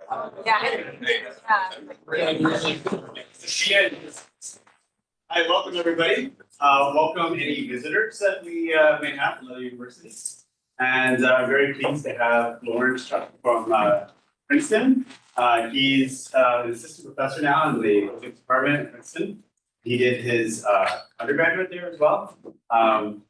Hi, welcome everybody. Welcome any visitors that we may have from other universities. And very pleased to have Lawrence Cheuk from Princeton. He's an assistant professor now in the physics department at Princeton. He did his undergraduate there as well. And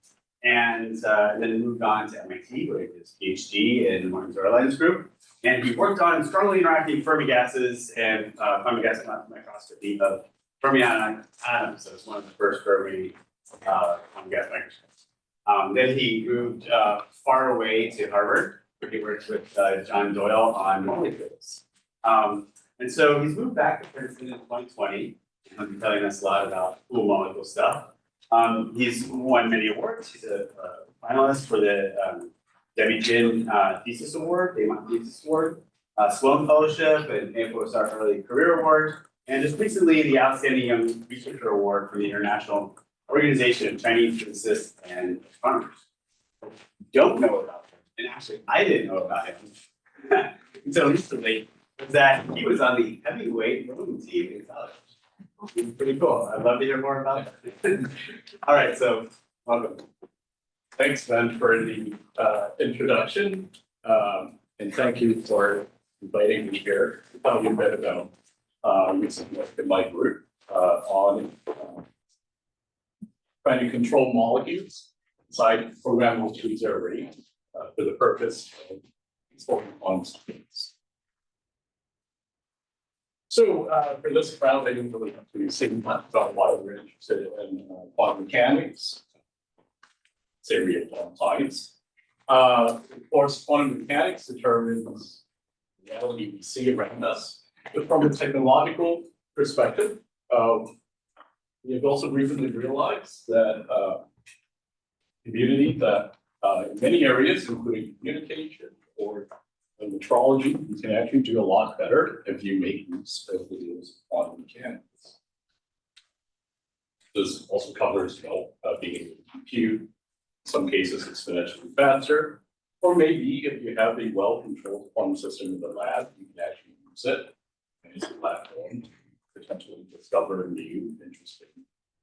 then moved on to MIT, where he did his PhD in Martin's Airlines group. And he worked on strongly interacting Fermi gases and Fermi gas microscopy of fermionic atoms. So it's one of the first Fermi gas microscopes. Then he moved far away to Harvard, where he worked with John Doyle on molecules. And so he's moved back to Princeton in 2020. He'll be telling us a lot about cool molecule stuff. He's won many awards. He's a finalist for the Debbie Ginn Thesis Award, Damon Thesis Award, Sloan Fellowship, and AFOSR Early Career Award, and just recently the Outstanding Young Researcher Award from the International Organization of Chinese Physicists and Astronomers. Don't know about him, and actually I didn't know about him until recently, was that he was on the heavyweight rowing team in college. It's pretty cool. I'd love to hear more about it. All right, so welcome. Thanks, Ben, for the introduction, and thank you for inviting me here to tell you a bit about recent work in my group on trying to control molecules inside programmable tweezer array for the purpose of exploring quantum space. So for this round, I didn't really have to say much about why we're interested in quantum mechanics. Say real quantum science. Of course, quantum mechanics determines the reality we see around us. But from a technological perspective, we've also recently realized that community that in many areas, including communication or metrology, you can actually do a lot better if you make use of the use of quantum mechanics. This also covers, being able to compute. In some cases, exponentially faster, or maybe if you have a well-controlled quantum system in the lab, you can actually use it as a platform to potentially discover new, interesting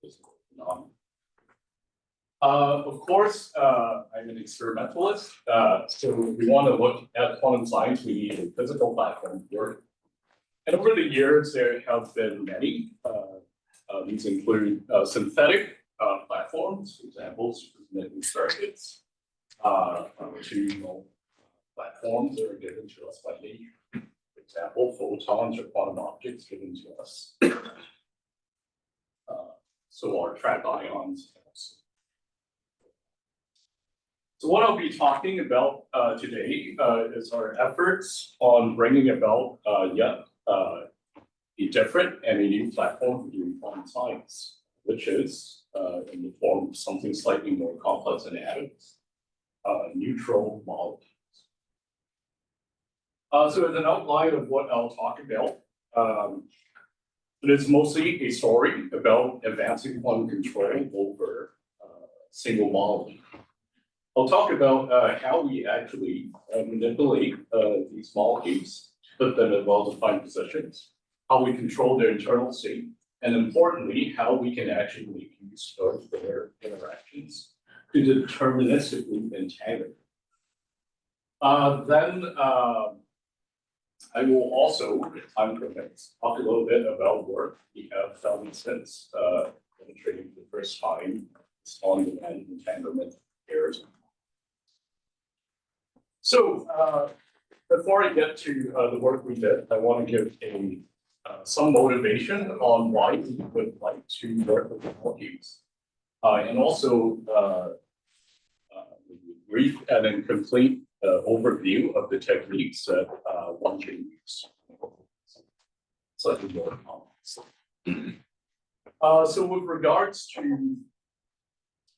physical phenomena. Of course, I'm an experimentalist, so if we want to look at quantum science, we need a physical platform for it. And over the years, there have been many. These include synthetic platforms, examples, network circuits, tunable platforms that are given to us by nature. For example, photons or quantum objects given to us. So are trapped ions. So what I'll be talking about today is our efforts on bringing about yet a different and a new platform for doing quantum science, which is in the form of something slightly more complex than atoms, neutral molecules. So as an outline of what I'll talk about, it is mostly a story about advancing quantum control over single molecule. I'll talk about how we actually manipulate these molecules, put them in well-defined positions, how we control their internal state, and importantly, how we can actually make use of their interactions to deterministically entangle. Then I will also, if time permits, talk a little bit about work we have done since demonstrating for the first time on-demand entanglement errors. So before I get to the work we did, I want to give some motivation on why we would like to work with molecules, and also brief and then complete overview of the techniques that one can use. Slightly more complex. So with regards to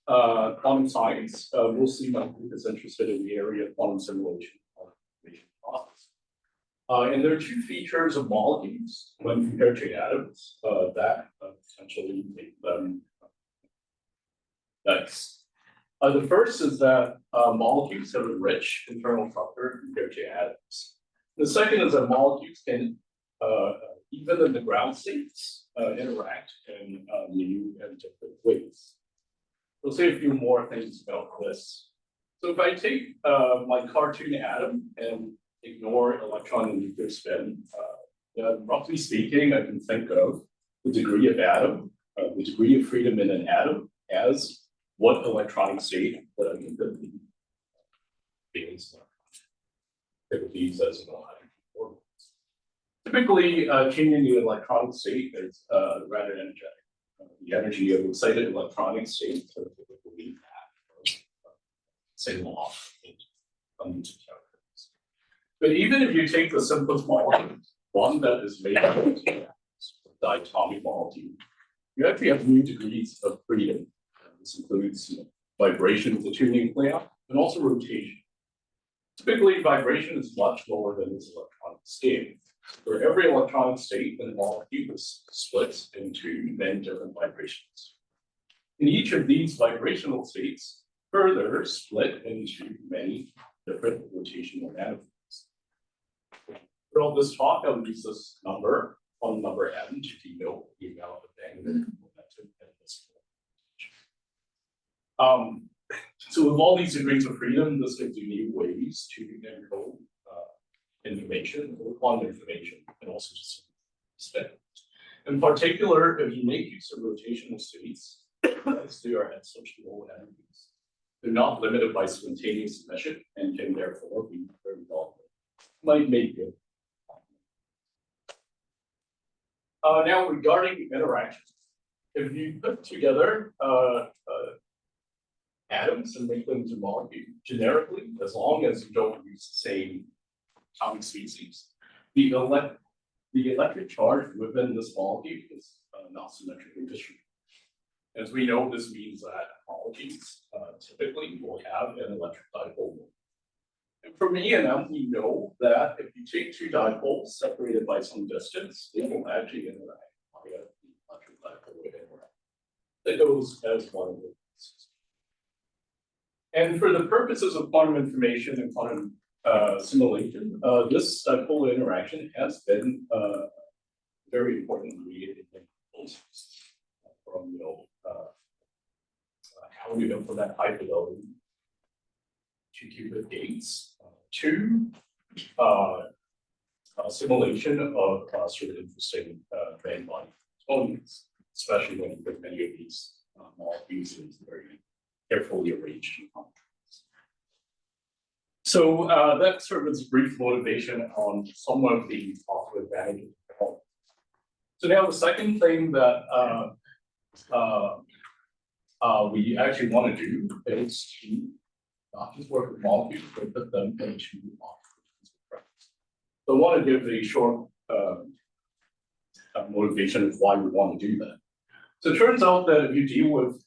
quantum science, mostly my group is interested in the area of quantum simulation or information process. And there are two features of molecules when compared to atoms that potentially make them nice. The first is that molecules have a rich internal structure compared to atoms. The second is that molecules can, even in the ground states, interact in new and different ways. We'll say a few more things about this. So if I take my cartoon atom and ignore electron and nuclear spin, roughly speaking, I can think of the degree of atom, the degree of freedom in an atom as what electronic state that I'm in the beings. Typically says typically, changing the electronic state is rather energetic. The energy of excited electronic state typically say law. But even if you take the simplest molecule, one that is made of diatomic molecule, you actually have new degrees of freedom. This includes vibration of the two nuclei and also rotation. Typically, vibration is much lower than its electronic state. For every electronic state, the molecule is split into many different vibrations. And each of these vibrational states further split into many different rotational manifolds. Throughout this talk, I'll use this number on number n to denote the amount of angular momentum in this rotation. So with all these degrees of freedom, this gives you new ways to encode information or quantum information and also just spin. In particular, if you make use of rotational states, as they are at such low energies, they're not limited by spontaneous emission and can therefore be very volatile. Might make it. Now regarding interactions, if you put together atoms and make them into molecules generically, as long as you don't use the same atomic species, the electric charge within this molecule is not symmetrically distributed. As we know, this means that molecules typically will have an electric dipole moment. And from E&M, we know that if you take two dipoles separated by some distance, they will actually interact via the electric dipole interact. That goes as one of the pieces. And for the purposes of quantum information and quantum simulation, this dipole interaction has been very importantly from how we implement high fidelity to qubit gates to simulation of sort of interesting band body components, especially when you put many of these molecules into very carefully arranged components. So that sort of is a brief motivation on some of the possible advantages. So now the second thing that we actually want to do is to not just work with molecules, but put them into molecules. So I want to give a short motivation of why we want to do that. So it turns out that if you deal with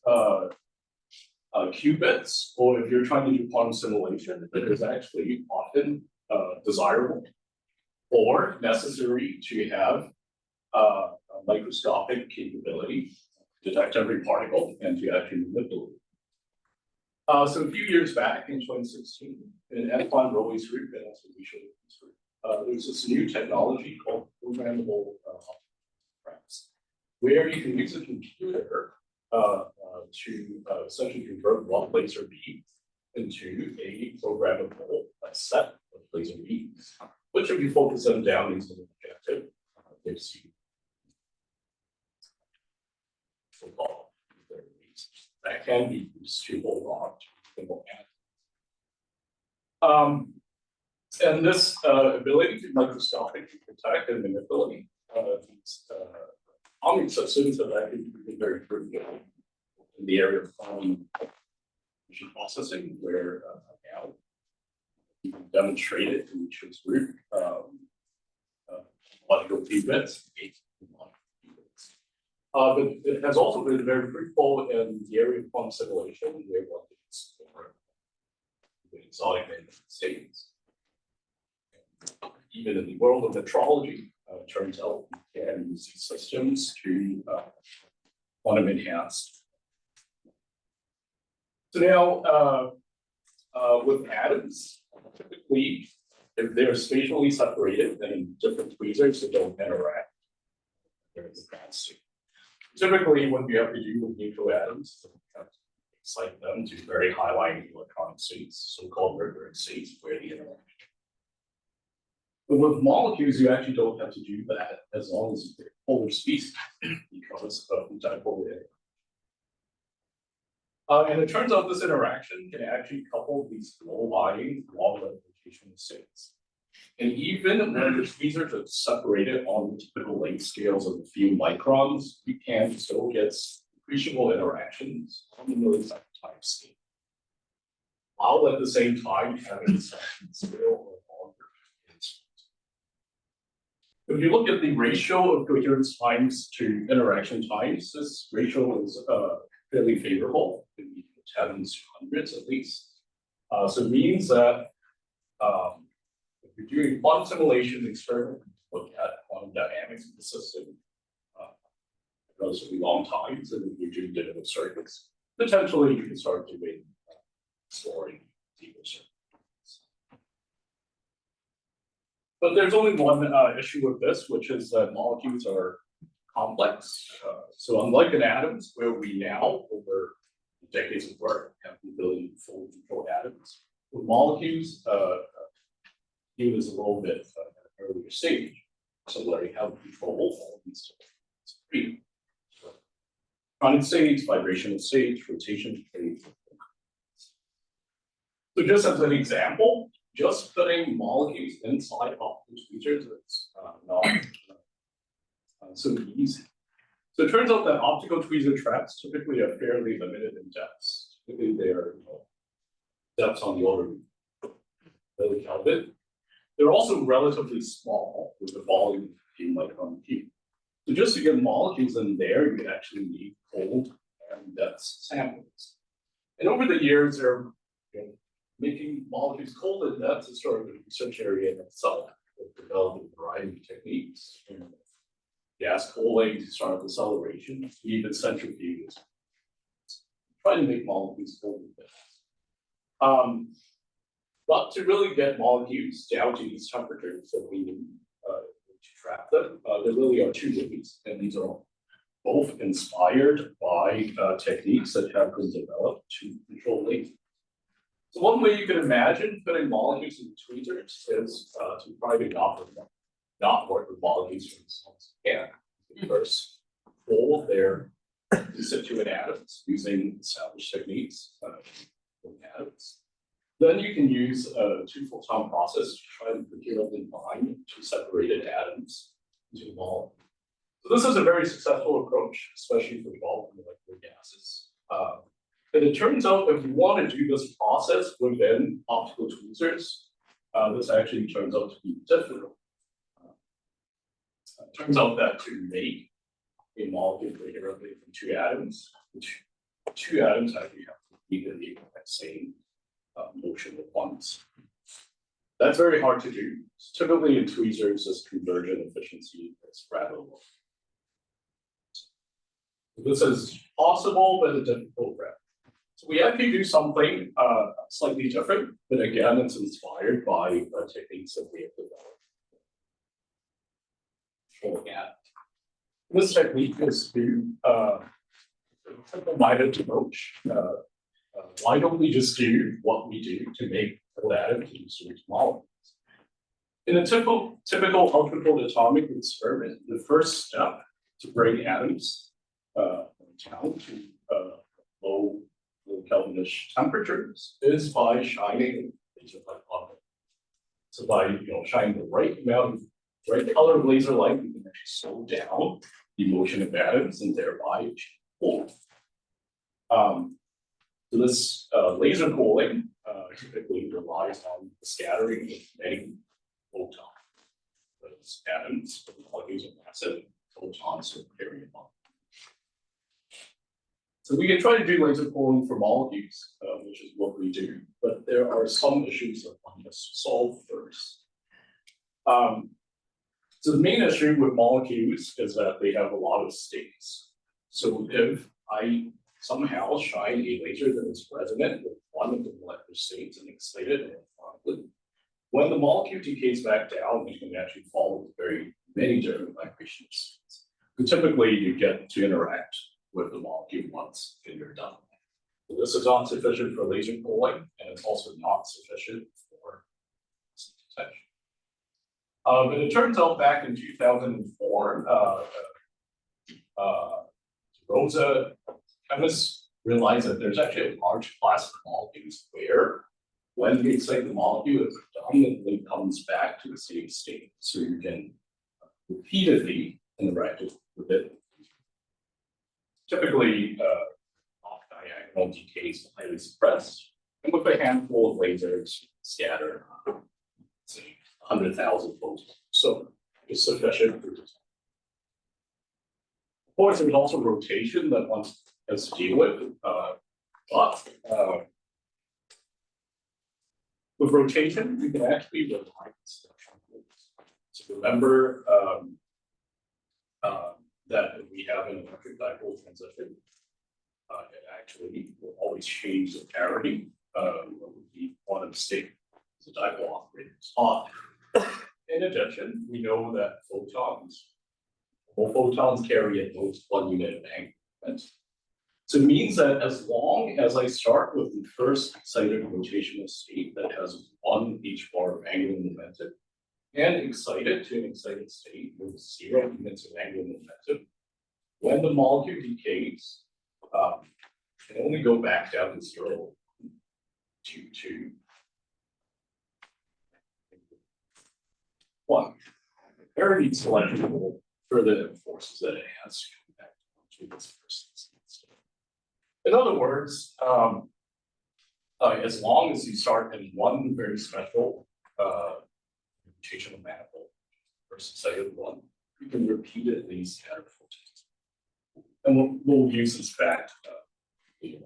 qubits, or if you're trying to do quantum simulation, it is actually often desirable or necessary to have a microscopic capability to detect every particle and to actually manipulate. So a few years back in 2016, in Antoine Rowe's group, and also we showed this group, there's this new technology called programmable frames, where you can use a computer to essentially convert one laser beam into a programmable set of laser beams, which if you focus them down into the objective, gives you so-called that can be used to hold on to single atoms. And this ability to microscopically detect and manipulate these atomic systems have actually been very fruitful in the area of quantum processing, where now you can demonstrate it in Cheuk's group, logical qubits. But it has also been very fruitful in the area of quantum simulation, where one can explore the exotic states. Even in the world of metrology, it turns out we can use these systems to quantum enhance. So now, with atoms, typically If they're spatially separated, then in different tweezers, they don't interact. There's a bad state. Typically, what we have to do with neutral atoms, we have to excite them to very high line electronic states, so-called recurrent states, where the interaction. But with molecules, you actually don't have to do that as long as they're polar species, because of the dipole interaction. And it turns out this interaction can actually couple these low-lying long replication states. And even when the tweezers are separated on the typical length scales of a few microns, you can still get appreciable interactions on the millisecond time scale, while at the same time having some scale or longer. If you look at the ratio of coherence times to interaction times, this ratio is fairly favorable, in the tens to hundreds at least. So it means that if you're doing quantum simulation experiment, look at quantum dynamics of the system, relatively long times, and then you're doing digital circuits, potentially you can start doing storing deeper circuits. But there's only one issue with this, which is that molecules are complex. So unlike in atoms, where we now, over decades of work, have the ability to fully control atoms, with molecules, it is a little bit at an earlier stage. So where you have control of these three. Ionic states, vibrational states, rotation states. So just as an example, just putting molecules inside optical tweezers is not so easy. So it turns out that optical tweezer traps typically are fairly limited in depths. Typically they are depths on the order of millikelvin. They're also relatively small with a volume of a few micron cube. So just to get molecules in there, you actually need cold and dense samples. And over the years, they're making molecules cold and dense is sort of a research area in itself. They've developed a variety of techniques, from gas cooling to start deceleration, even centrifuges. Trying to make molecules cold and dense. But to really get molecules down to these temperatures that we need to trap them, there really are two ways, and these are both inspired by techniques that have been developed to control latency. So one way you can imagine putting molecules in tweezers is to probably not work with molecules for as long as you can. First, fold their constituent atoms using established techniques with atoms. Then you can use a two-photon process to try to coherently bind two separated atoms into a molecule. So this is a very successful approach, especially for volatile molecular gases. And it turns out if you want to do this process within optical tweezers, this actually turns out to be difficult. It turns out that to make a molecule coherently from two atoms actually have to be in the exact same motion at once. That's very hard to do. Typically in tweezers, this conversion efficiency is rather low. This is possible, but a difficult route. So we actually do something slightly different, but again, it's inspired by techniques that we have developed. This technique is to simple-minded approach. Why don't we just do what we do to make cold atoms into molecules? In a typical ultracold atomic experiment, the first step to bring atoms down to low Kelvinish temperatures is by shining laser light on it. So by shining the right color of laser light, we can actually slow down the motion of atoms and thereby achieve cold. So this laser cooling typically relies on the scattering of many photons. Those atoms, molecules are massive, photons are very long. So we can try to do laser cooling for molecules, which is what we do, but there are some issues that one must solve first. So the main issue with molecules is that they have a lot of states. So if I somehow shine a laser that is resonant with one of the molecular states and excite it electronically, When the molecule decays back down, it can actually follow very many different migrations. So typically, you get to interact with the molecule once and you're done. So this is not sufficient for laser pulling, and it's also not sufficient for detection. But it turns out back in 2004, Rosa chemists realized that there's actually a large class of molecules where, when you excite the molecule, it predominantly comes back to the same state. So you can repeatedly interact with it. Typically, off-diagonal decay is highly suppressed, and with a handful of lasers scatter, say, 100,000 photons. So it's sufficient for design. Of course, there's also rotation that one has to deal with, with rotation, we can actually rely on selection rules. So remember that we have an electric dipole transition. It actually will always change the parity of the quantum state. The dipole operator is on. In addition, we know that all photons carry at most 1 unit of angular. So it means that as long as I start with the first excited rotational state that has 1 h-bar of angular momentum and excite it to an excited state with 0 units of angular momentum, when the molecule decays, it can only go back down to 0 due to 1. Parity selection rule further enforces that it has to come back to this first state. In other words, as long as you start in one very special rotational manifold, first excited one, you can repeatedly scatter photons. And we'll use this fact later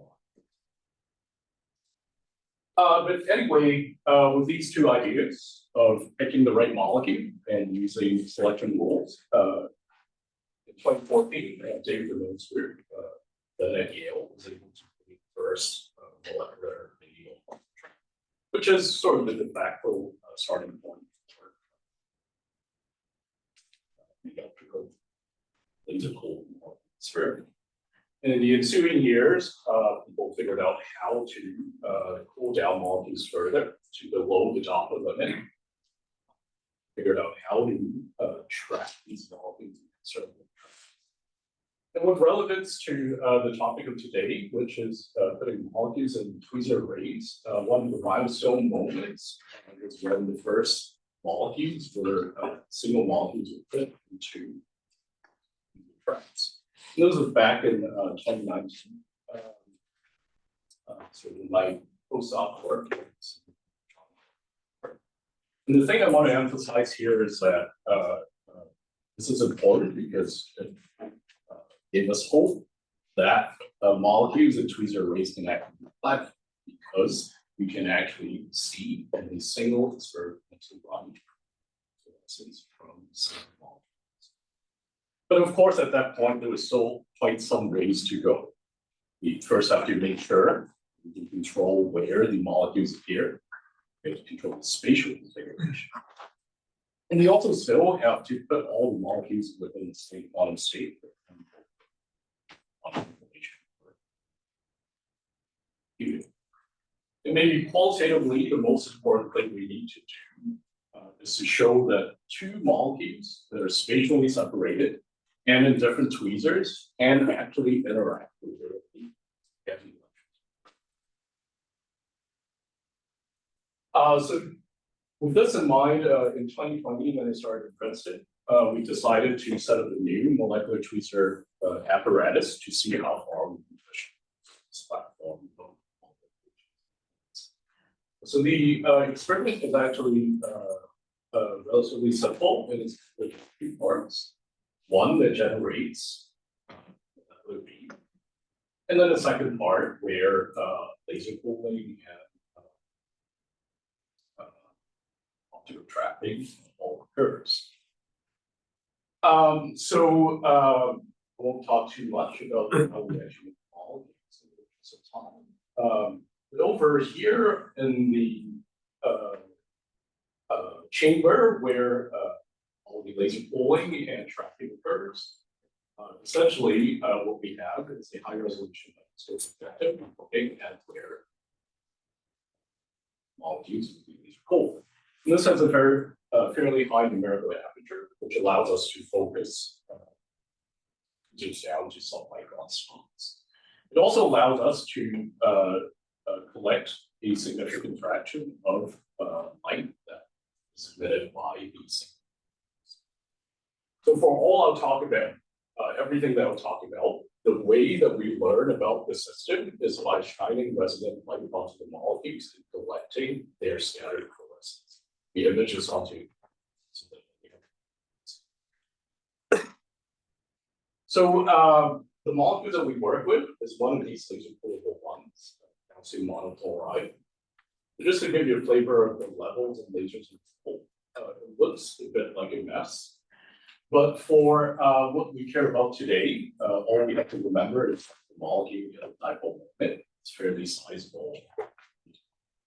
on. But anyway, with these two ideas of picking the right molecule and using selection rules, in 2014, David Raman's group that at Yale was able to create the first molecular radial, which is sort of the de facto starting point for the ultracold laser cold experiment. In the ensuing years, people figured out how to cool down molecules further to below the Doppler limit. Figured out how to track these molecules in certain. And with relevance to the topic of today, which is putting molecules in tweezer arrays, one of the milestone moments was when the first molecules were single molecules were put into tracks. And this was back in 2019. So in my postdoc work. And the thing I want to emphasize here is that this is important because it gave us hope that molecules and tweezer arrays can actually be flat because we can actually see a single experimental run from single molecules. But of course, at that point, there was still quite some ways to go. We first have to make sure we can control where the molecules appear. We have to control the spatial configuration. And we also still have to put all the molecules within the same quantum state. And maybe qualitatively, the most important thing we need to do is to show that two molecules that are spatially separated and in different tweezers can actually interact with the heavy electrons. So with this in mind, in 2020, when I started at Princeton, we decided to set up a new molecular tweezer apparatus to see how far we can push this platform. So the experiment is actually relatively simple, and it's two parts. One that generates the beam, and then a second part where laser cooling and optical trapping all occurs. So I won't talk too much about how we actually make molecules in the interest of time. But over here in the chamber where all the laser pulling and tracking occurs. Essentially, what we have is a high resolution detector looking at where molecules will be laser pulled. And this has a very fairly high numerical aperture, which allows us to focus just down to sub-micron spots. It also allows us to collect a significant fraction of light that is emitted by these. So for all I'll talk about, everything that I'll talk about, the way that we learn about the system is by shining resonant light onto the molecules and collecting their scattered fluorescence. The images onto. So the molecule that we work with is one of these laser pullable ones, calcium monochloride. Just to give you a flavor of the levels and lasers in full, it looks a bit like a mess. But for what we care about today, all we have to remember is the molecule has a dipole moment. It's fairly sizable.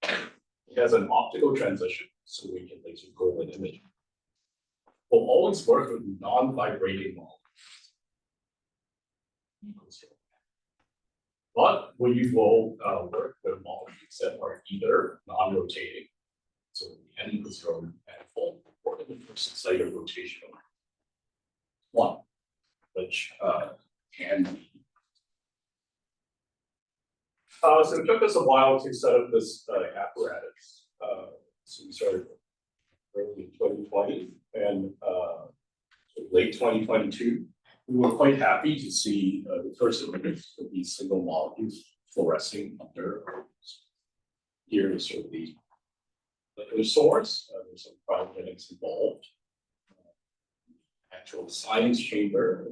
It has an optical transition, so we can laser pull an image. We'll always work with non-vibrating molecules. But we will work with molecules that are either non-rotating, so the n equals 0 manifold, or in the first site of rotational one, which can be. So it took us a while to set up this apparatus. So we started early 2020 and late 2022. We were quite happy to see the first images of these single molecules fluorescing under. Here is sort of the source. There's some cryogenics involved. Actual science chamber.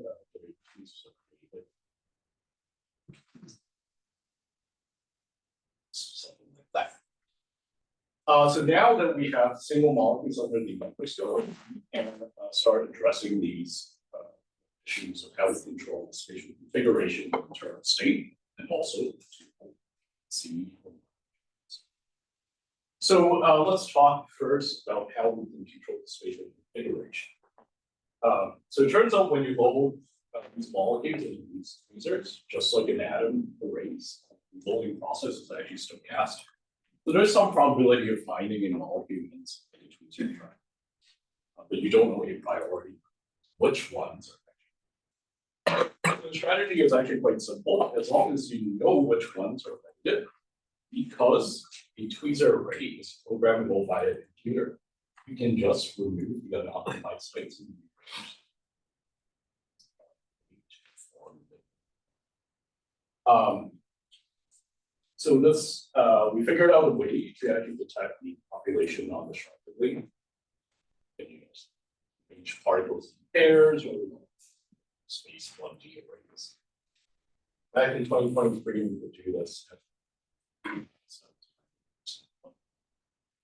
Something like that. So now that we have single molecules under the microscope and start addressing these issues of how to control the spatial configuration of internal state and also to see. So let's talk first about how we can control the spatial configuration. So it turns out when you load these molecules and these tweezers, just like an atom arrays, the loading process is actually stochastic. So there's some probability of finding a molecule in a tweezer track, but you don't know a priority which ones are. The strategy is actually quite simple, as long as you know which ones are affected, because the tweezer array is programmable by a computer. You can just remove the unoccupied space and so this, we figured out a way to actually detect the population non-destructively. Each particles in pairs or space 1D arrays. Back in 2023, we could do this.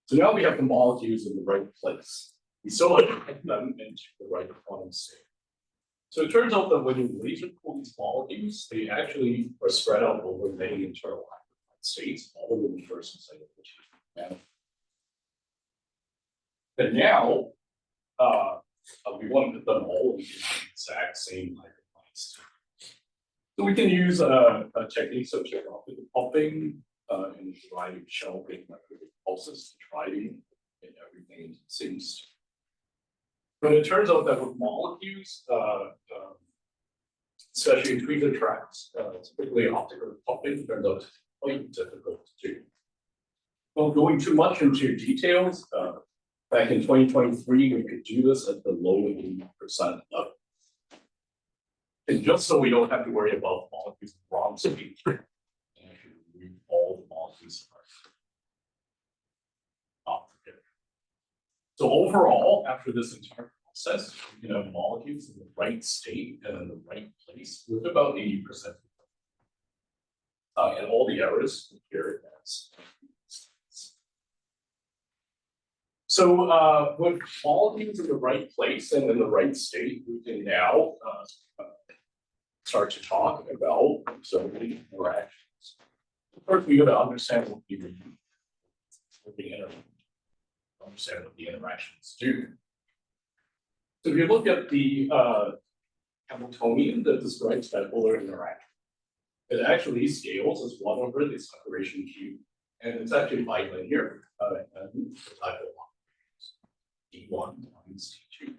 So now we have the molecules in the right place. We still have to put them into the right quantum state. So it turns out that when you laser pull these molecules, they actually are spread out over many internal states, all in the first site of the and now, we want to put them all in the exact same hyperplane. So we can use a technique such as optical pumping and driving shell-based pulses to try to get everything into the same state. But it turns out that with molecules, especially in tweezer tracks, typically optical pumping turns out quite difficult to do. Well, going too much into details, back in 2023, we could do this at the low 80% level. And just so we don't have to worry about molecules in the wrong state, and actually remove all the molecules not together. So overall, after this entire process, we can have molecules in the right state and in the right place with about 80%. And all the errors appear as. So with molecules in the right place and in the right state, we can now start to talk about observing interactions. First, we got to understand what we mean. understand what the interactions do. So if you look at the Hamiltonian that describes dipolar interaction, it actually scales as 1 over the separation cube, and it's actually bilinear, and the dipole d1 times d2.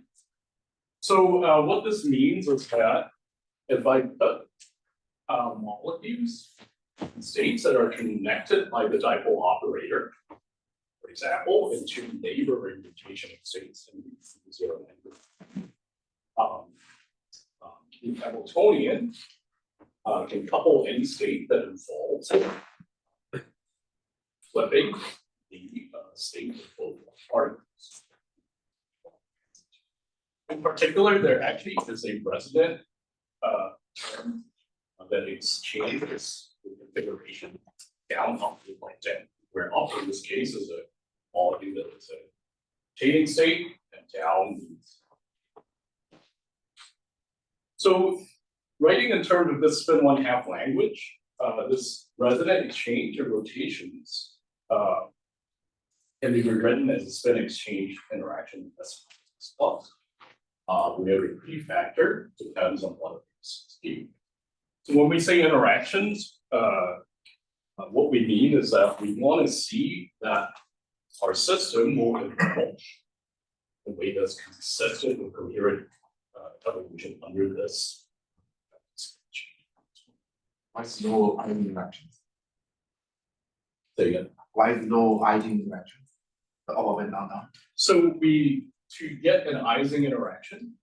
So what this means is that if I put molecules in states that are connected by the dipole operator, for example, in 2 neighboring rotational states, and 0 and the Hamiltonian can couple any state that involves flipping the state of both particles. In particular, there actually is a resonant term that exchanges the configuration down up to like 10, where up in this case is a molecule that is a rotating state, and down means. So writing in terms of this spin 1/2 language, this resonant exchange of rotations can be rewritten as a spin exchange interaction S plus. Where the P factor depends on what it is. So when we say interactions, what we mean is that we want to see that our system will evolve in a way that's consistent with coherent evolution under this. Why is no Ising interactions? Say again. Why is no Ising interactions? The up and down down. So to get an Ising interaction,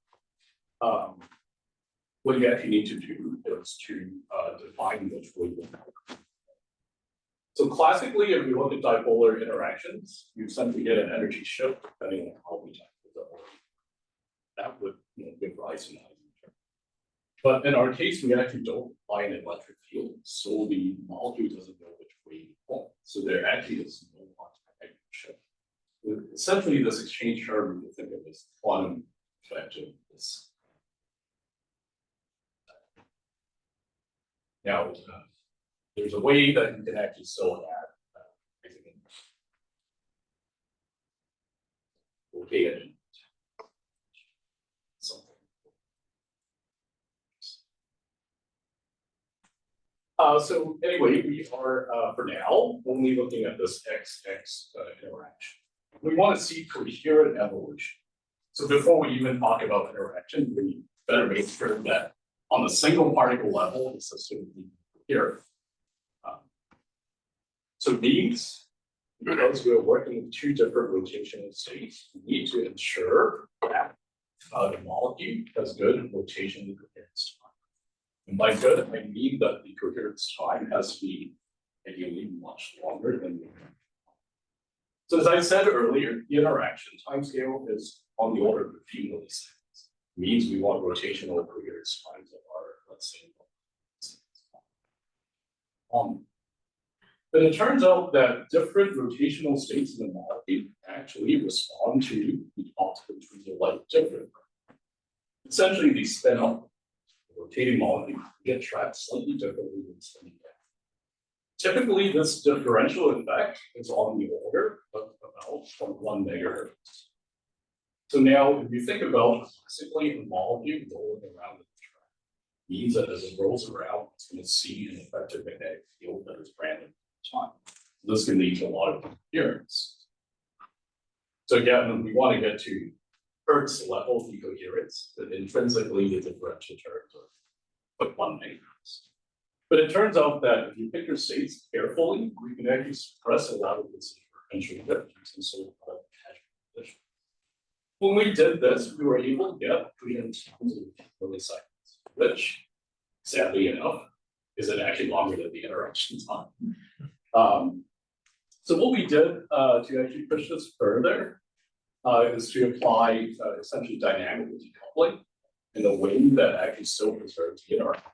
what you actually need to do is to define which way you go. So classically, if you look at dipolar interactions, you simply get an energy shift depending on how we type the dipolar. That would give rise to an Ising term. But in our case, we actually don't apply an electric field, so the molecule doesn't know which way to fall. So there actually is no quantum shift. Essentially, this exchange term, you think of as quantum effectiveness. Now, there's a way that you can actually still add okay, something. So anyway, we are for now only looking at this XX interaction. We want to see coherent evolution. So before we even talk about interaction, we better make sure that on the single particle level, the system will be coherent. So these, because we're working with 2 different rotational states, we need to ensure that the molecule has good rotational coherence time. And by good, I mean that the coherence time has to be ideally much longer than the. So as I said earlier, the interaction timescale is on the order of a few milliseconds. It means we want rotational coherence times that are, let's say, but it turns out that different rotational states in the molecule actually respond to the optical tweezer light differently. Essentially, they spin up the rotating molecule get trapped slightly differently than spinning down. Typically, this differential effect is on the order of about 0.1 megahertz. So now, if you think about classically a molecule rolling around the track, means that as it rolls around, it's going to see an effective magnetic field that is random time. This can lead to a lot of interference. So again, we want to get to Hertz level decoherence, that intrinsically the differential terms are 0.1 megahertz. But it turns out that if you pick your states carefully, we can actually suppress a lot of this differential difference and so condition. When we did this, we were able to get 300,000 milliseconds, which sadly enough isn't actually longer than the interaction time. So what we did to actually push this further is to apply essentially dynamic decoupling in a way that actually still preserves the interaction.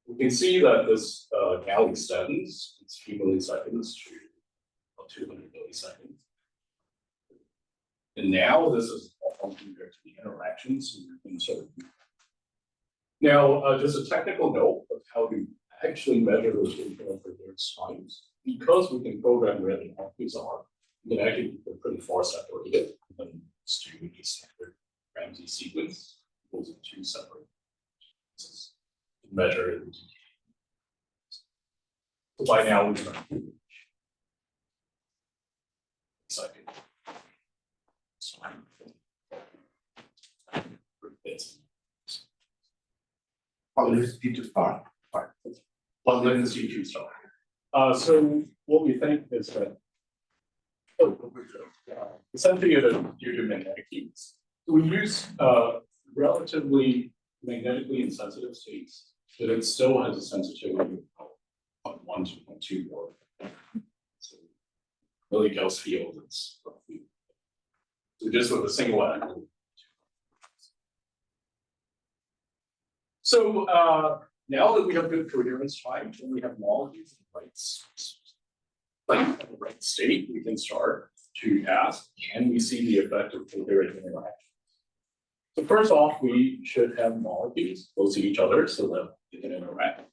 We can see that this now extends its few milliseconds to about 200 milliseconds. And now this is all compared to the interactions. Now, just a technical note of how to actually measure those rotational coherence times. Because we can program where the molecules are, You can actually keep it pretty far separated, and then just do a standard Ramsey sequence. Those are two separate sequences to measure the decay. So by now we've done second. Oh, this is too far. Plug in the C2 star. So what we think is that essentially it is due to magnetic fields. So we use relatively magnetically insensitive states, but it still has a sensitivity of 0.1 to 0.2 more. So really Gauss field is roughly. So just with a single atom. So now that we have good coherence time, when we have molecules in the right state, we can start to ask, can we see the effect of coherent interaction? So first off, we should have molecules close to each other so that they can interact.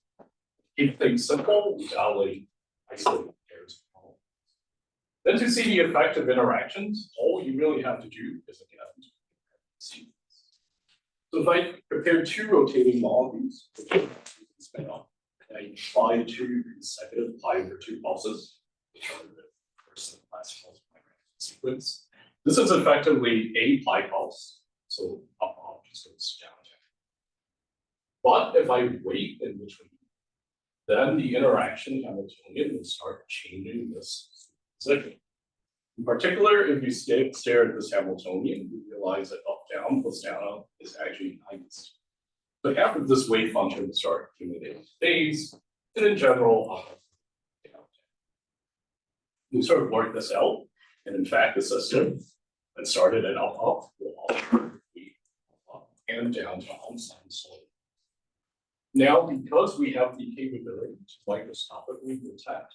Keep things simple, we isolate pairs of molecules. Then to see the effect of interactions, all you really have to do is again, so if I prepare two rotating molecules, spin off, and I apply two consecutive pi over 2 pulses, which are the first and last pulse sequence. This is effectively a pi pulse, so up just goes down. But if I wait in between, then the interaction Hamiltonian will start changing this position. In particular, if you stare at this Hamiltonian, you realize that up down plus down up is actually nice. But after this wave function start accumulating phase, and in general, up, down, down. You sort of work this out, and in fact, the system that started at up will also be up and down down, so. Now, because we have the capability to microscopically detect,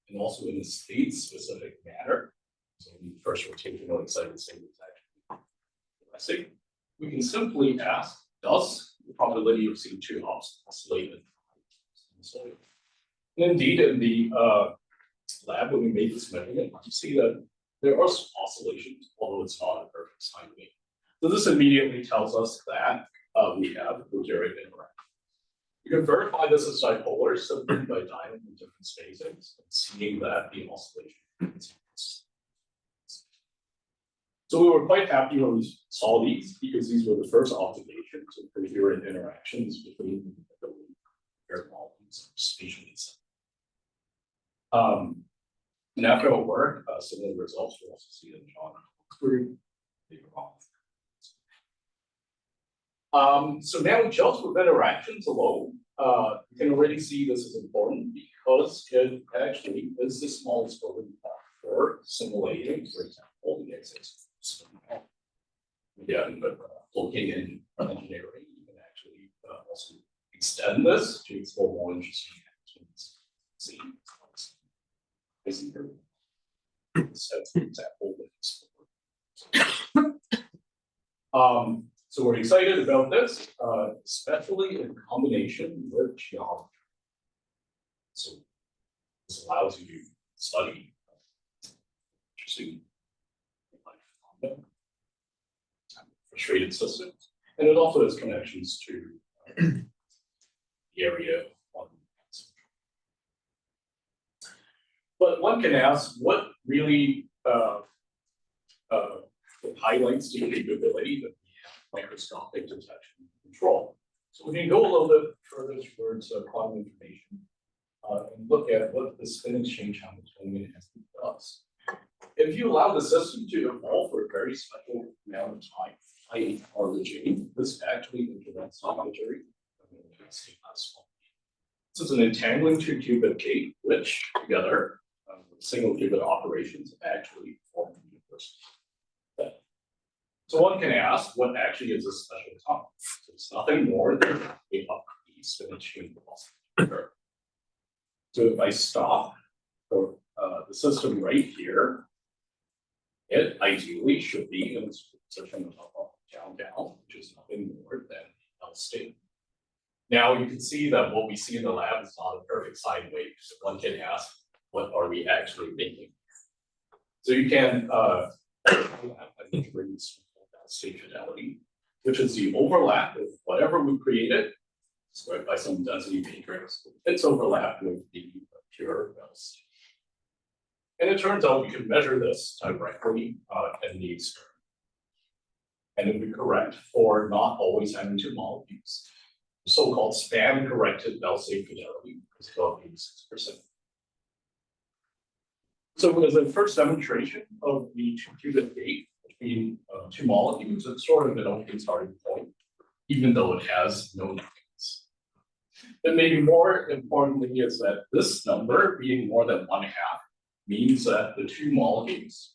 and also in a state-specific manner. So the first rotational excited state is actually progressing. We can simply ask, does the probability of seeing two oscillate? And indeed, in the lab, when we made this measurement, you see that there are oscillations, although it's not a perfect sine wave. So this immediately tells us that we have coherent interaction. You can verify this as dipolar simply by dialing in different spacings and seeing that the oscillation is. So we were quite happy when we saw these because these were the first observations of coherent interactions between the paired molecules spatially. And after our work, similar results we'll also see in John group. So now just with interactions alone, you can already see this is important because it actually is the smallest building block for simulating, for example, the existence. Again, but looking in engineering, you can actually also extend this to explore more interesting actions. See, so for example, so we're excited about this, especially in combination with geometry. So this allows you to study interesting frustrated systems, and it also has connections to the area on. But one can ask, what really highlights the capability that we have microscopic detection and control? So we can go a little bit further towards quantum information and look at what the spin exchange Hamiltonian does. If you allow the system to evolve for a very special amount of time, i.e. R-J, this actually implements arbitrary. This is an entangling 2-qubit gate, which together, with single qubit operations, actually form the universe. So one can ask, what actually is a special time? So it's nothing more than a upgrade spin exchange velocity. So if I stop the system right here, it ideally should be in this position of up, down, down, which is nothing more than L state. Now you can see that what we see in the lab is not a perfect sine wave. So one can ask, what are we actually making? So you can integrate state fidelity, which is the overlap with whatever we created, squared by some density matrix. It's overlapped with the pure Bell state. And it turns out we can measure this directly in the experiment. And it would be correct for not always having two molecules. So-called span corrected Bell state fidelity is about 86%. So as a first demonstration of the two-qubit gate between two molecules, it's sort of an okay starting point, even though it has no numbers. But maybe more importantly is that this number being more than 1/2 means that the two molecules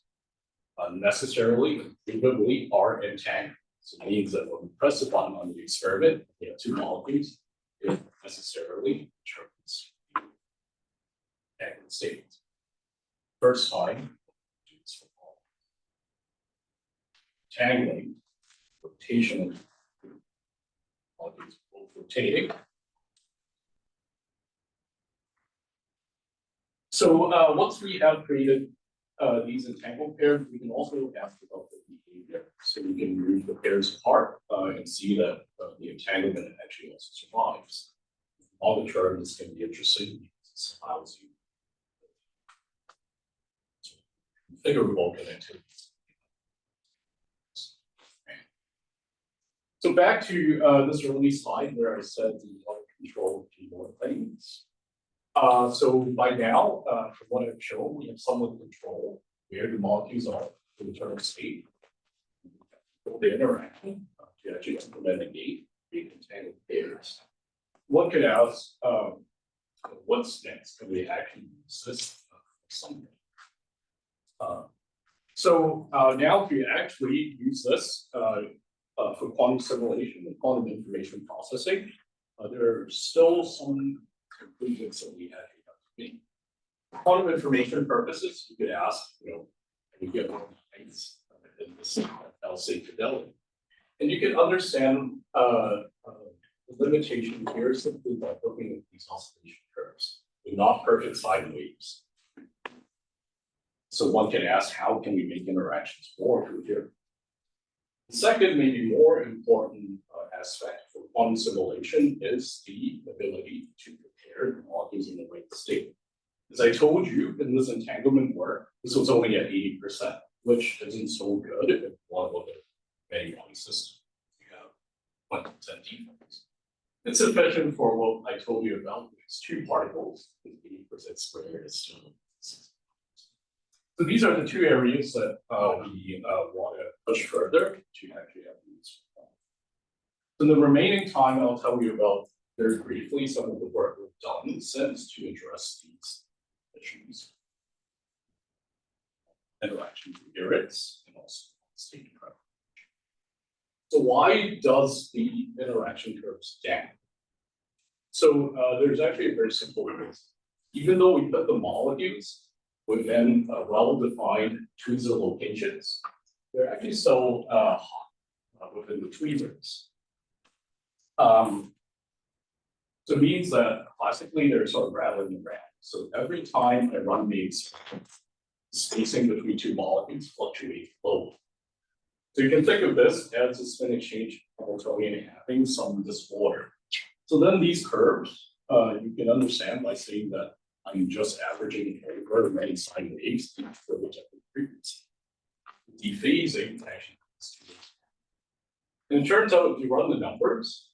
necessarily, provably are entangled. So it means that when we press the button on the experiment, we have two molecules, it necessarily determines entangled states. First time, entangling, rotation, molecules both rotating. So once we have created these entangled pairs, we can also ask about the behavior. So we can move the pairs apart and see that the entanglement actually also survives. Longer term, this can be interesting because it allows you configurable connectivity. So back to this early slide where I said the control keyboard things. So by now, from what I've shown, we have somewhat control where the molecules are in the term state. The interaction to actually implement a gate, being entangled pairs. One could ask, what's next? Can we actually use this for something? So now we actually use this for quantum simulation and quantum information processing. There are still some conclusions that we have to make. For quantum information purposes, you could ask, can we get more lines in this LC fidelity? And you can understand the limitation here simply by looking at these oscillation curves. They're not perfect sine waves. So one can ask, how can we make interactions more coherent? The second, maybe more important aspect for quantum simulation is the ability to prepare the molecules in the right state. As I told you in this entanglement work, this was only at 80%, which isn't so good if you want to look at many point systems. You have 1% defects. It's sufficient for what I told you about. It's two particles with 80% squared is still 6. So these are the two areas that we want to push further to actually have these. In the remaining time, I'll tell you about very briefly some of the work we've done since to address these issues. Interaction coherence and also state preference. So why does the interaction curve stand? So there's actually a very simple reason. Even though we put the molecules within well-defined tweezer locations, they're actually still hot within the tweezers. So it means that classically they're sort of rattling around. So every time I run the experiment, spacing between two molecules fluctuates slowly. So you can think of this as a spin exchange Hamiltonian having some disorder. So then these curves, you can understand by saying that I'm just averaging over many sine waves for whichever frequency. Dephasing actually. And it turns out if you run the numbers,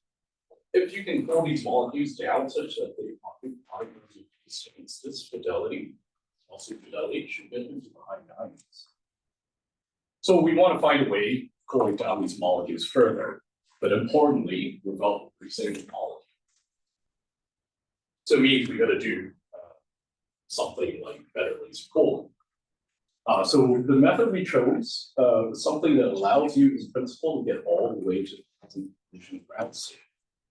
if you can pull these molecules down such that they occupy states, this fidelity, also fidelity, should get into the high 90s. So we want to find a way of going down these molecules further, but importantly, without increasing the molecule. So it means we got to do something like better laser cooling. So the method we chose is something that allows you, in principle, to get all the way to the concentration of ground state.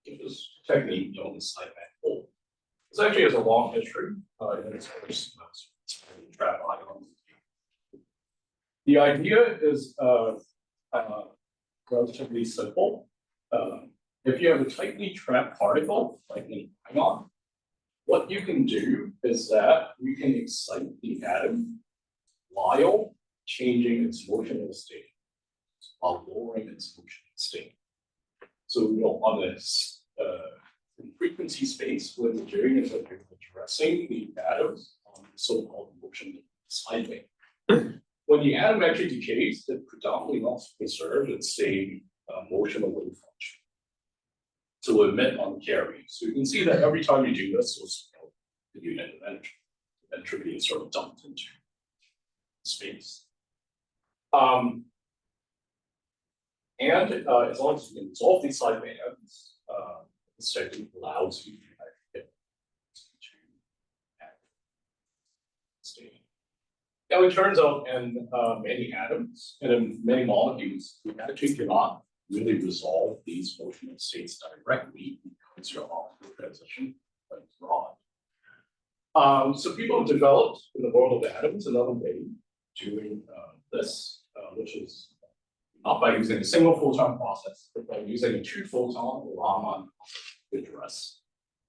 It is a technique known as sideband cooling. This actually has a long history in its first trap ions. The idea is relatively simple. If you have a tightly trapped particle, like an ion, what you can do is that you can excite the atom while changing its motional state while lowering its motional state. So on this frequency space, what we're doing is that we're addressing the atoms on the so-called motion sideband. When the atom actually decays, it predominantly also preserves its same motional wave function. So we'll emit on carry. So you can see that every time you do this, the unit of energy, entropy is sort of dumped into space. And as long as you can resolve these sidebands, this technique allows you to actually get to active state. Now it turns out in many atoms and in many molecules, we actually cannot really resolve these motional states directly because your optical transition is wrong. So people have developed in the world of atoms another way of doing this, which is not by using a single photon process, but by using a 2-photon Raman address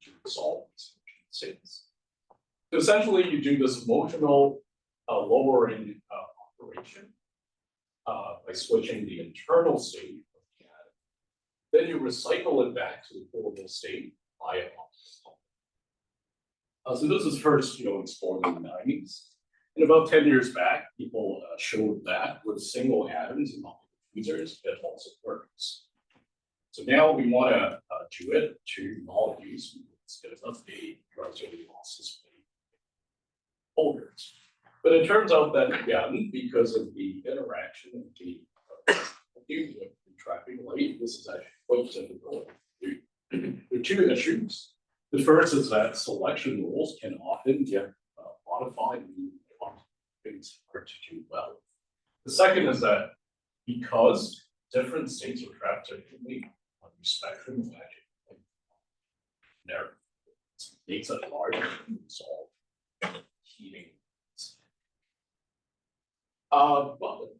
to resolve these motional states. So essentially, you do this motional lowering operation by switching the internal state of the atom. Then you recycle it back to the portable state via optical. So this was first, explored in the 90s. And about 10 years back, people showed that with single atoms and optical tweezers, it also works. So now we want to do it to molecules instead of a relatively lossless holders. But it turns out that again, because of the interaction of the trapping light, this is actually quite difficult to do. There are two issues. The first is that selection rules can often get modified and things hard to do well. The second is that because different states are trapped differently on the spectrum of magic, there makes it hard to resolve heating.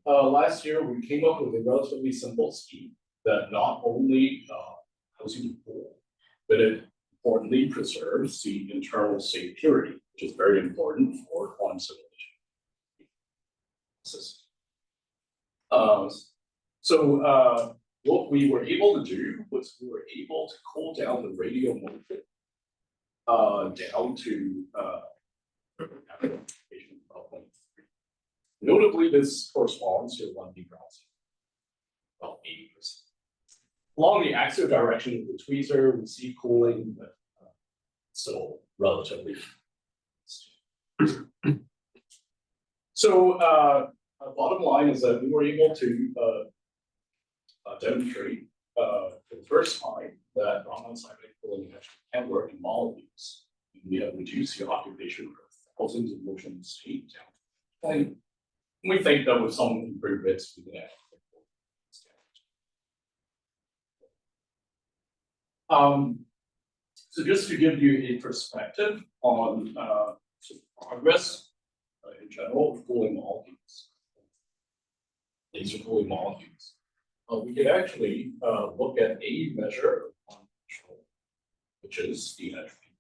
Last year we came up with a relatively simple scheme that not only allows you to cool, but it importantly preserves the internal state purity, which is very important for quantum simulation. What we were able to do was we were able to cool down the radio motion down to notably, this corresponds to 1 degree, about 80%. Along the axial direction of the tweezer, we see cooling, but still relatively. So, bottom line is that we were able to demonstrate for the first time that Raman cyclic cooling actually can work in molecules. We have reduced the occupation for thousands of motion state down. And we think that with some improvements, we can actually. So just to give you a perspective on progress in general of cooling molecules, laser cooling molecules, we could actually look at a measure of quantum control, which is the entropy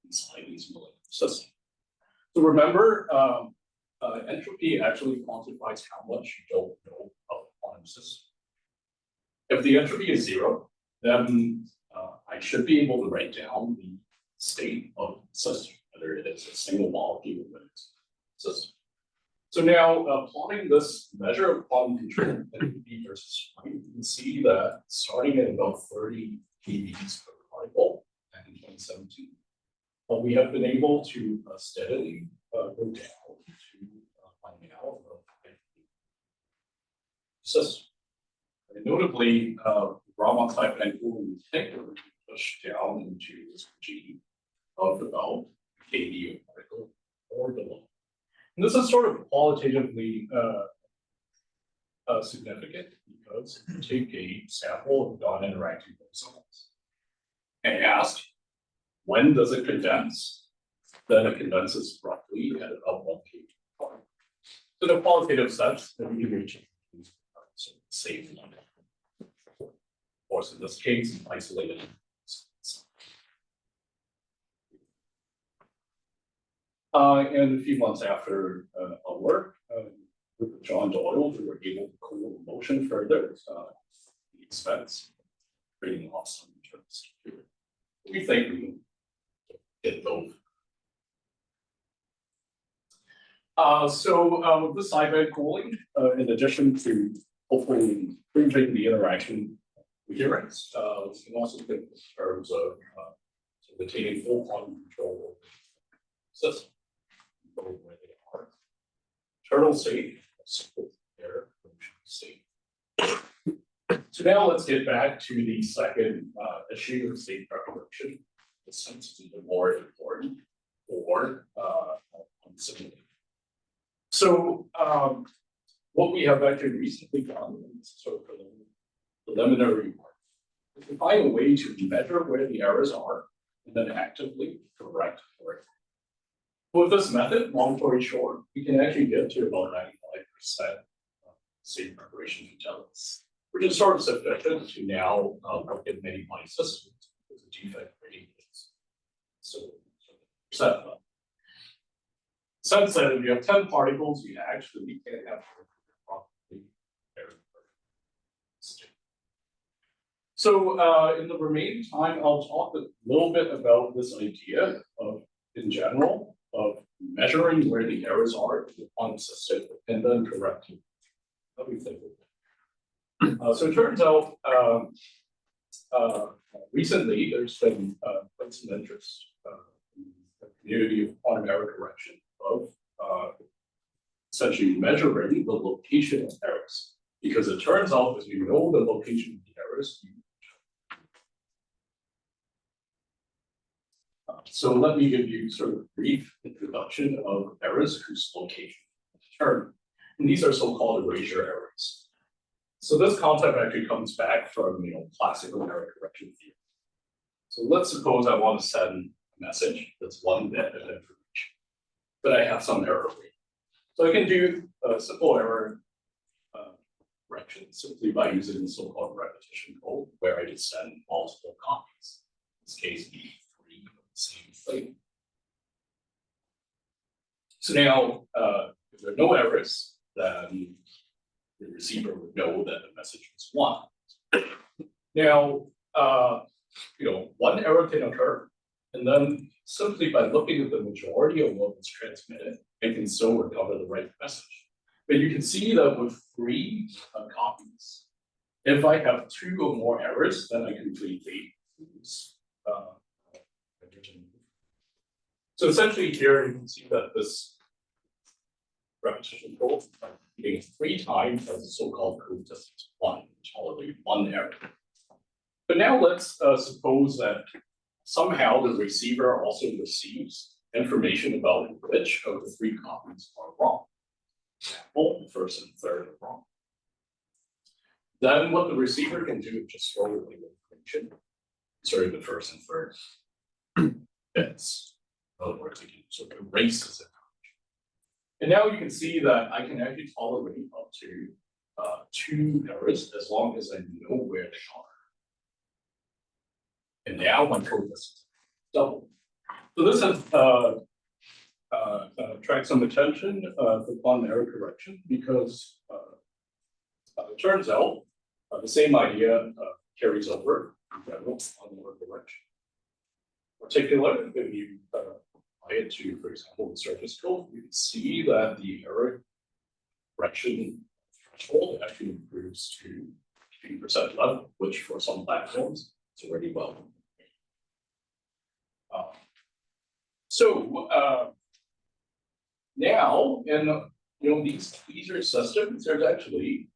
inside these molecular systems. So remember, entropy actually quantifies how much you don't know of a quantum system. If the entropy is 0, then I should be able to write down the state of the system, whether it is a single molecule or it's a system. So now plotting this measure of quantum control, entropy versus time, you can see that starting at about 30 keVs per particle in 2017, we have been able to steadily go down to finding out of system. And notably, Raman type and cooling detector pushed down into this G of about kV of particle or below. And this is sort of qualitatively significant because you take a sample of non-interacting bosons and ask, when does it condense? Then it condenses roughly at about 1 kV. So in a qualitative sense, then we can reach safe limit. Of course, in this case, isolated. And a few months after our work, with John Doyle, we were able to cool the motion further, the expense, creating awesome returns. We think we can get both. With the sideband cooling, in addition to hopefully improving the interaction coherence, we can also think in terms of retaining full quantum control over the system, where they are. Internal state, simple error, state. So now let's get back to the second issue of state preparation. Since it's even more important for simulation. So what we have actually recently done in this sort of preliminary work is to find a way to measure where the errors are and then actively correct for it. With this method, long story short, we can actually get to about 95% state preparation fidelity, which is sort of sufficient to now look at many places with a defect-free. So since then, if you have 10 particles, you actually can't have properly error. So in the remaining time, I'll talk a little bit about this idea of, in general, of measuring where the errors are on the system and then correcting. Let me think of it. So it turns out recently there's been quite some interest in the community of quantum error correction of essentially measuring the location of errors. Because it turns out as you know the location of the errors, so let me give you sort of a brief introduction of errors whose location is determined. And these are so-called erasure errors. So this concept actually comes back from classical error correction theory. So let's suppose I want to send a message that's 1 bit of information, but I have some error rate. So I can do a simple error correction simply by using the so-called repetition code, where I just send multiple copies. In this case, be 3 of the same thing. So now, if there are no errors, then the receiver would know that the message was 1. Now, 1 error can occur, and then simply by looking at the majority of what was transmitted, I can still recover the right message. But you can see that with 3 copies, if I have 2 or more errors, then I completely lose. So essentially here you can see that this repetition code being 3 times as a so-called code distance 1, which tolerate 1 error. But now let's suppose that somehow the receiver also receives information about which of the 3 copies are wrong. Both the first and third are wrong. Then what the receiver can do is just throw away the information, sorry, the first and third bits. In other words, it can sort of erase this information. And now you can see that I can actually tolerate up to 2 errors as long as I know where they are. And now my code is double. So this has attracted some attention for quantum error correction because it turns out the same idea carries over in general on error correction. In particular, if you apply it to, for example, the surface code, you can see that the error correction threshold actually improves to 50% level, which for some platforms is already well. Now in these tweezer systems, there's actually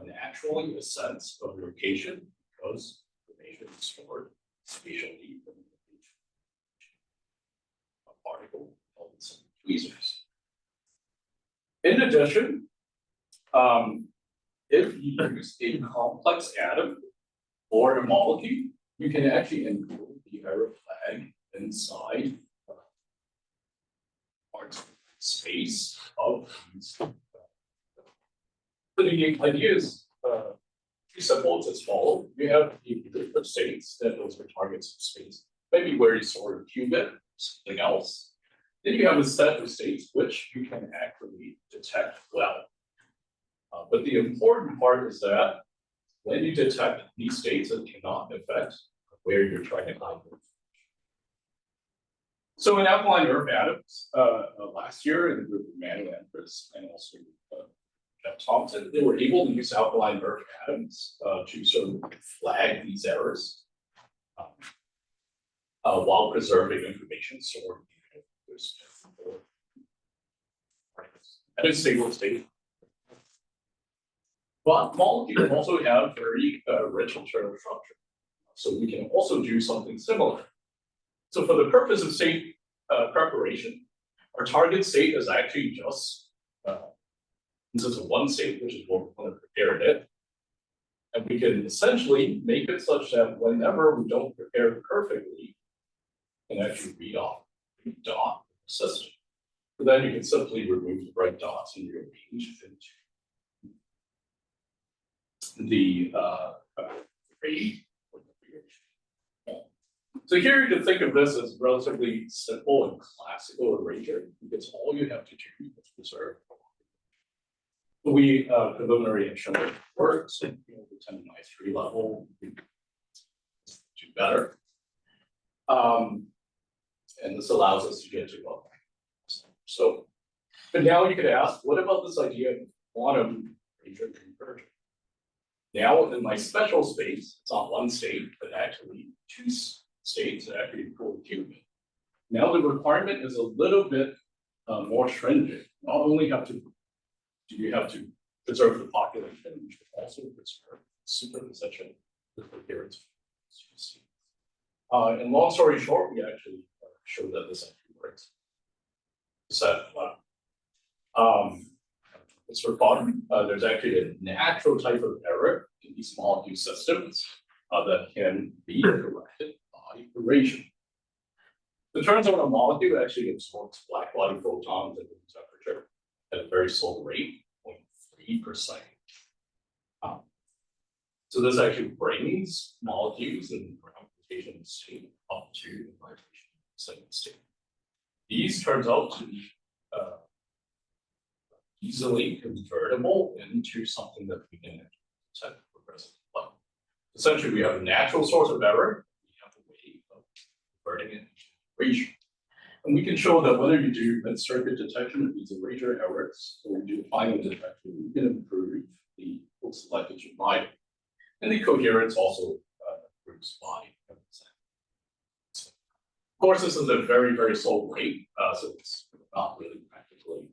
naturally a sense of location because information is stored spatially in the location. A particle called some tweezers. In addition, if you use a complex atom or a molecule, you can actually encode the error flag inside parts of space of these. So the idea is pretty simple. It's as follows. You have different states that those are targets of space, maybe where you store a qubit or something else. Then you have a set of states which you can actually detect well. But the important part is that when you detect these states, it cannot affect where you're trying to hide them. So in alkaline earth atoms, last year in the group of Manu and Chris and also Jeff Thompson, they were able to use alkaline earth atoms to sort of flag these errors while preserving information stored at a stable state. But molecules also have very rich internal structure. So we can also do something similar. So for the purpose of state preparation, our target state is actually just this is one state, which is what we're going to prepare it. And we can essentially make it such that whenever we don't prepare it perfectly, we can actually read off the dot system. So then you can simply remove the bright dots and rearrange it into the array. So here you can think of this as relatively simple and classical erasure, because all you have to do is preserve. We preliminary have shown it works, and the 10-3 level, we do better. And this allows us to get to one. So, but now you could ask, what about this idea of quantum erasure conversion? Now in my special space, it's not one state, but actually two states that actually fully human. Now the requirement is a little bit more stringent. Not only do you have to preserve the population, you should also preserve superposition with coherence. And long story short, we actually showed that this actually works. So, it's for fun. There's actually a natural type of error in these molecule systems that can be corrected by erasure. It turns out a molecule actually absorbs black body photons at room temperature at a very slow rate, 0.3%. So this actually brings molecules in gravitational state up to the vibration state. These turns out to be easily convertible into something that we can set progressive level. Essentially, we have a natural source of error. We have a way of converting it into erasure. And we can show that whether you do mid-circuit detection of these erasure errors or you do final detection, you can improve the selected by. And the coherence also improves by 10%. Of course, this is a very, very slow rate, so it's not really practically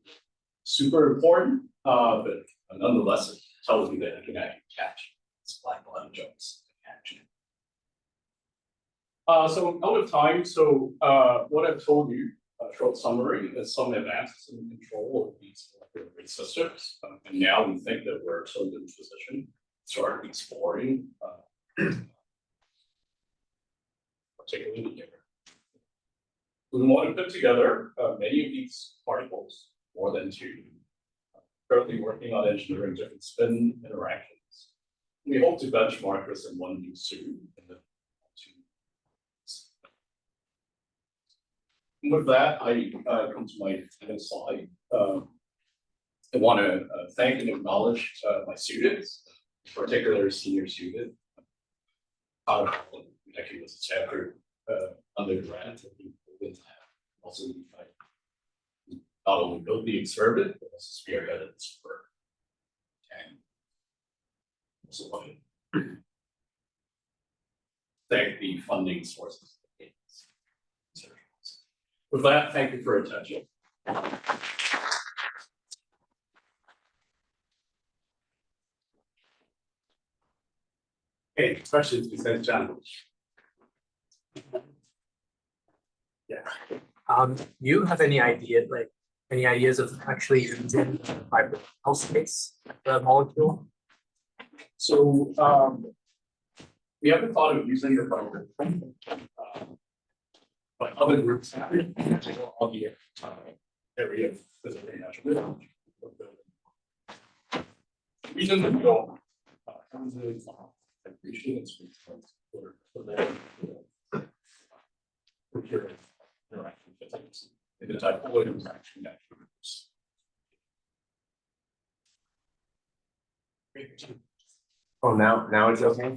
super important, but nonetheless, it tells me that I can actually catch this black body jumps action. So out of time, so what I've told you, short summary, is some advances in control of these molecular rate systems. And now we think that we're sort of in a position to start exploring particularly here. We want to put together many of these particles, more than two. Currently working on engineering different spin interactions. We hope to benchmark this in one soon in the 2 months. And with that, I come to my final slide. I want to thank and acknowledge my students, particularly senior student. Actually was a chapter undergrad. Also, not only built the experiment, but also spearheaded this work. And also want to thank the funding sources. With that, thank you for your attention. Okay, questions, please, John. Yeah. You have any idea, like any ideas of actually using vibrational space, the molecule? So we haven't thought of using the fiber, but other groups have it. On the area of physical and natural. The reason that we don't vibration is for their coherent interaction physics. The type of interaction that Oh, now it's okay?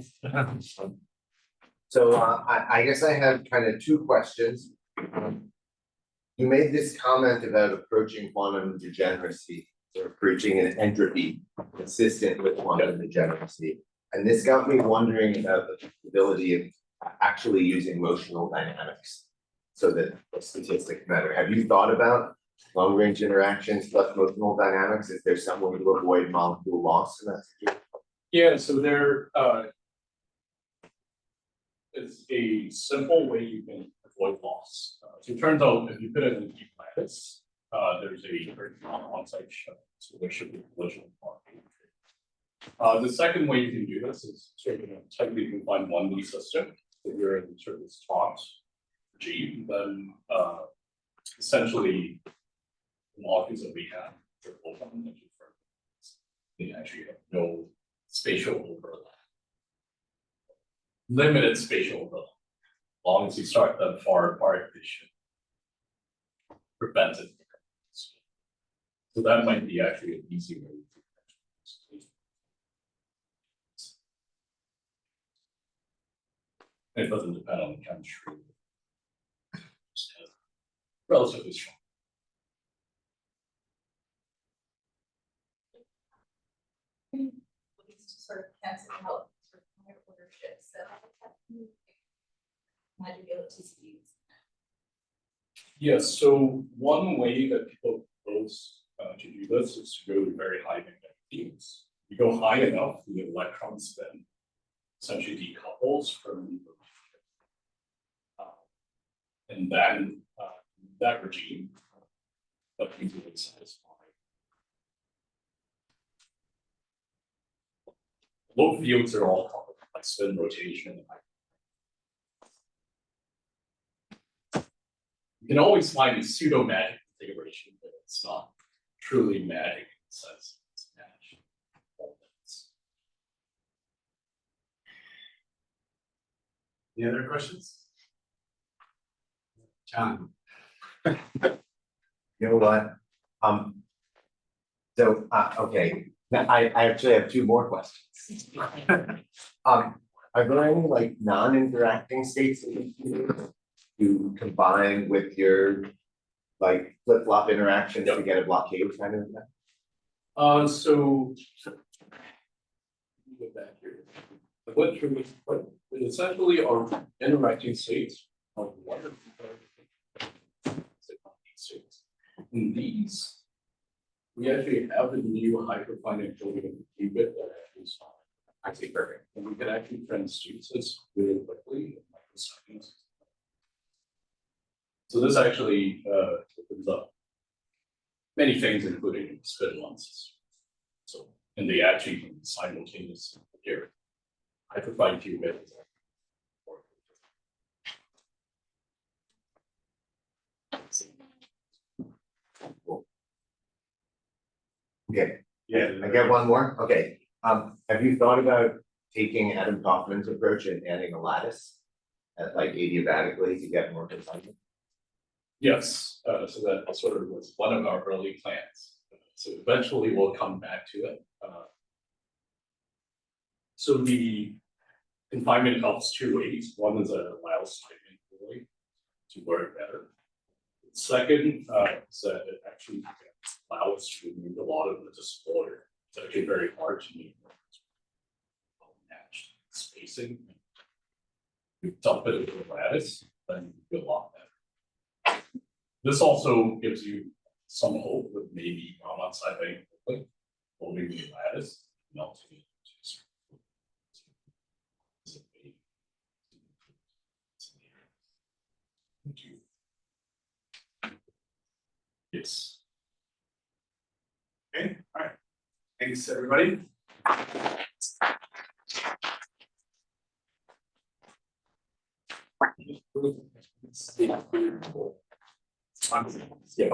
So I guess I have kind of two questions. You made this comment about approaching quantum degeneracy, or approaching an entropy consistent with quantum degeneracy. And this got me wondering about the ability of actually using motional dynamics so that the statistics matter. Have you thought about long range interactions plus motional dynamics? Is there some way to avoid molecule loss in that situation? Yeah, so there is a simple way you can avoid loss. So it turns out if you put it in a deep lattice, there's a very on-site shut, so there should be a collision mark. The second way you can do this is sort of tightly confined 1D system. If you're in sort of this taut regime, then essentially the molecules that we have are open and they actually have no spatial overlap. Limited spatial overlap. As long as you start them far apart, they should prevent it. So that might be actually an easy way to do it. It doesn't depend on the chemistry. Just relatively strong. To sort of cancel out sort of higher order shifts, so imagine be able to use. Yes, so one way that people propose to do this is to go to very high magnetic fields. You go high enough, the electron spin essentially decouples from the and then that regime that usually satisfy low fields are all coupled by spin rotation. You can always find a pseudo magic configuration, but it's not truly magic in the sense it's magic. Any other questions? John? You know what? So, okay, now I actually have two more questions. Are there any like non-interacting states that you can use to combine with your like flip-flop interactions to get a blockade kind of thing? So go back here. What essentially are interacting states of one of the states. In these, we actually have the new hyperfinite Hilbert qubit that actually perfect. And we can actually transduce this really quickly in microseconds. So this actually opens up many things, including spin ones. So, and they actually can simultaneously here. Hyperfinite qubit. Okay, Yeah. I get one more, okay. Have you thought about taking Adam Kaufman's approach and adding a lattice at like adiabatically to get more confinement? Yes, so that sort of was one of our early plans. So eventually we'll come back to it. So the confinement helps two ways. One is it allows sideband really to work better. Second, is that it actually allows us to remove a lot of the disorder. It's actually very hard to make matched spacing. You dump it into the lattice, then you feel a lot better. This also gives you some hope that maybe Raman sideband quickly holding the lattice, melting it. Thank you. Yes. Okay, all right. Thanks, everybody. Yeah.